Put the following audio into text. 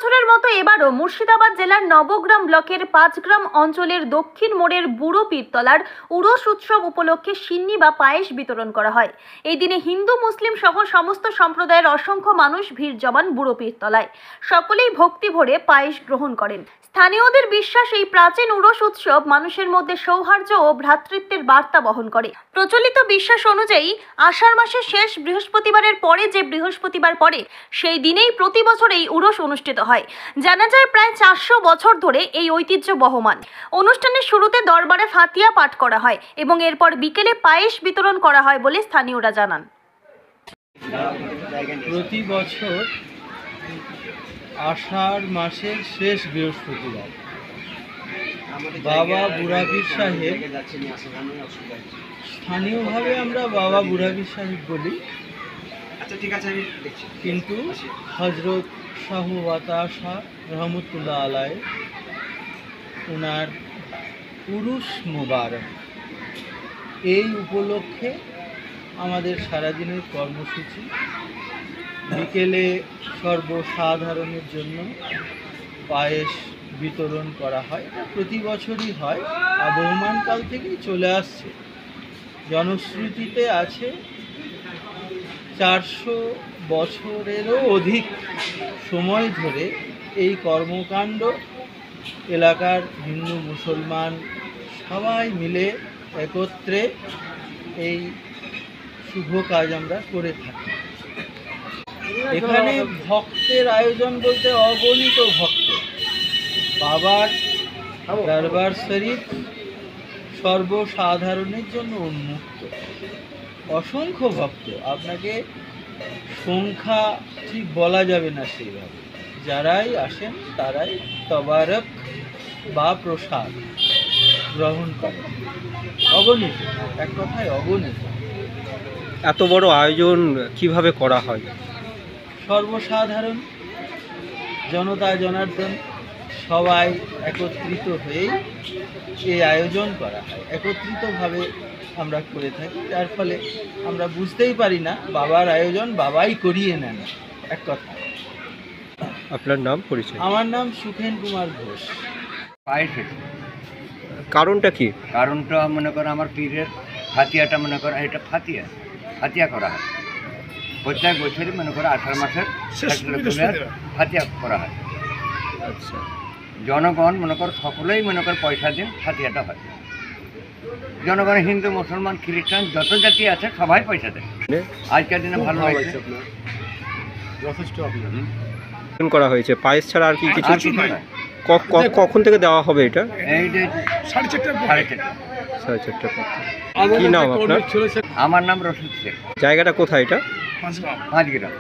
বছরের মতো এবারও মুর্শিদাবাদ জেলার নবগ্রাম ব্লকের 5 গ্রাম অঞ্চলের দক্ষিণ মোড়ের বুড়ো পীরতলার উরস উৎসব উপলক্ষে সিন্নি বা পায়েস বিতরণ করা হয়। এই দিনে হিন্দু মুসলিম সহ সমস্ত সম্প্রদায়ের অসংখ্য মানুষ ভিড় জমান বুড়ো পীরতলায়। সকলেই ভক্তি ভরে পায়েস গ্রহণ করেন। স্থানীয়দের বিশ্বাস, এই প্রাচীন উরস উৎসব মানুষের মধ্যে সৌহার্দ্য ও ভ্রাতৃত্বের বার্তা বহন করে। প্রচলিত বিশ্বাস অনুযায়ী আষাঢ় মাসের শেষ বৃহস্পতিবারের পরে যে বৃহস্পতিবার পড়ে সেই দিনেই প্রতি বছর এই উরস অনুষ্ঠিত হয়। জানা যায় প্রায় 400 বছর ধরে এই ঐতিহ্য বহমান। অনুষ্ঠানের শুরুতে দরবারে ফাতিয়া পাঠ করা হয় এবং এরপর বিকেলে পায়েস বিতরণ করা হয় বলে স্থানীয়রা জানান। প্রতি বছর আষাঢ় মাসের শেষ বৃহস্পতিবার বাবা বুড়া পীর সাহেব, স্থানীয়ভাবে আমরা বাবা বুড়া পীর সাহেব বলি, কিন্তু হজরত শাহ বাতাসা রহমতুল্লাহ আলাই ওনার উরুস মুবারক, এই উপলক্ষে আমাদের সারাদিনের কর্মসূচি বিকেলে সর্বসাধারণের জন্য পায়েস বিতরণ করা হয়। এটা প্রতি বছরই হয়, আবহমানকাল থেকেই চলে আসছে। জনশ্রুতিতে আছে 400 বছরেরও অধিক সময় ধরে এই কর্মকাণ্ড এলাকার হিন্দু মুসলমান সবাই মিলে একত্রে এই শুভ কাজ আমরা করে থাকি। এখানে ভক্তের আয়োজন বলতে অগণিত ভক্ত, বাবার দরবার শরীফ সর্বসাধারণের জন্য উন্মুক্ত। অসংখ্য ভক্ত, আপনাকে সংখ্যা ঠিক বলা যাবে না সেইভাবে। যারাই আসেন তারাই তবারক বা প্রসাদ গ্রহণ করেন। অগণিত, এক কথায় অগণিত। এত বড় আয়োজন কিভাবে করা হয়? সর্বসাধারণ জনতা জনার্দন সবাই একত্রিত হয়েই এই আয়োজন করা হয়। একত্রিতভাবে আমরা করে থাকি, যার ফলে আমরা বুঝতেই পারি না বাবার আয়োজন বাবাই করিয়ে নেন, এক কথা। আপনার নাম, পরিচয়? আমার নাম সুখেন কুমার ঘোষ। কারণটা কি? কারণটা মনে করো আমার পীরের ফাতিয়াটা, মনে করো এটা ফাতিয়া করা হয় প্রত্যেক বছরই, মনে করো আষাঢ় মাসের ফাতিয়া করা হয়। আচ্ছা, জনগণ মনে করো সকলেই মনে করো পয়সা দিন ফাতিয়াটা হয়। জনগণ হিন্দু মুসলমান খ্রিস্টান যত জাতি আছে সবাই পয়সা দেয়। আজকের দিনে ভালো লাগছে, যথেষ্ট করা হয়েছে। পায়েস ছাড়া আর কি কিছু? কখন থেকে দেওয়া হবে এটা? এই যে 4:30। 4:30। কি নাম আপনার? আমার নাম রশিদ শেখ। জায়গাটা কোথায় এটা? 5 গ্রাম।